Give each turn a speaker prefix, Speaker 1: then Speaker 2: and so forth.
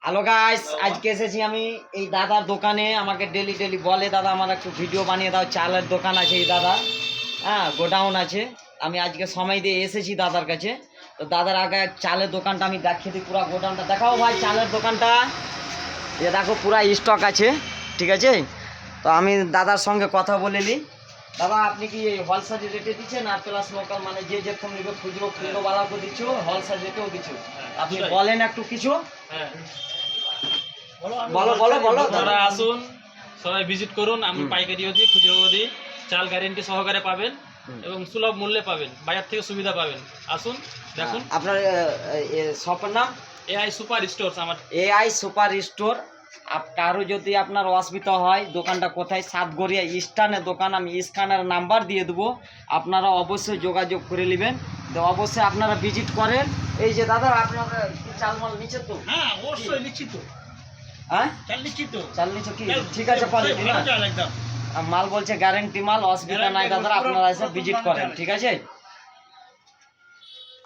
Speaker 1: Hello guys, আজকে এসেছি আমি এই দাদার দোকানে। আমাকে ডেলি বলে, দাদা আমার একটু ভিডিও বানিয়ে দাও। চালের দোকান আছে এই দাদা, হ্যাঁ, গোডাউন আছে। আমি আজকে সময় দিয়ে এসেছি দাদার কাছে। তো দাদার আগে চালের দোকানটা আমি দেখিয়ে দিই, পুরো গোডাউনটা দেখাও ভাই। চালের দোকানটা এ দেখো, পুরো স্টক আছে, ঠিক আছে। তো আমি দাদার সঙ্গে কথা বলে নিই। দাদা, আপনি কি হোলসেল রেটে দিচ্ছেন আর প্লাস লোকাল, মানে যে যেরকম নিবে খুচরো বালাকে দিচ্ছ, হোলসেল রেটেও দিচ্ছ? আপনি বলেন একটু কিছু। বলো বলো বলো।
Speaker 2: আপনারা আসুন, সবাই ভিজিট করুন। আমি পাইকারিও দিই, খুচরোও দিই। চাল গ্যারেন্টি সহকারে পাবেন এবং সুলভ মূল্যে পাবেন, বাজার থেকে সুবিধা পাবেন। আসুন দেখুন।
Speaker 1: আপনার শপের নাম?
Speaker 2: AI super store. আমার
Speaker 1: এআই সুপার স্টোর। কারো যদি আপনার অসুবিধা হয়, দোকানটা কোথায়? সাতগড়িয়া স্টানের দোকান। আমি স্ক্যানের নাম্বার দিয়ে দেবো, আপনারা অবশ্যই যোগাযোগ করে নেবেন। তো অবশ্যই আপনারা ভিজিট করেন। এই যে দাদা, আপনারা কি চাল মাল নিচ্ছে তো?
Speaker 3: হ্যাঁ, অবশ্যই নিচ্ছি তো।
Speaker 1: হ্যাঁ,
Speaker 3: চাল নিচ্ছি তো।
Speaker 1: চাল নিচ্ছ কি? ঠিক আছে, পারে
Speaker 3: ভালো চাল একদম।
Speaker 1: মাল বলছে গ্যারেন্টি মাল, অসুবিধা নাই দাদা, আপনারা এসে ভিজিট করেন, ঠিক আছে।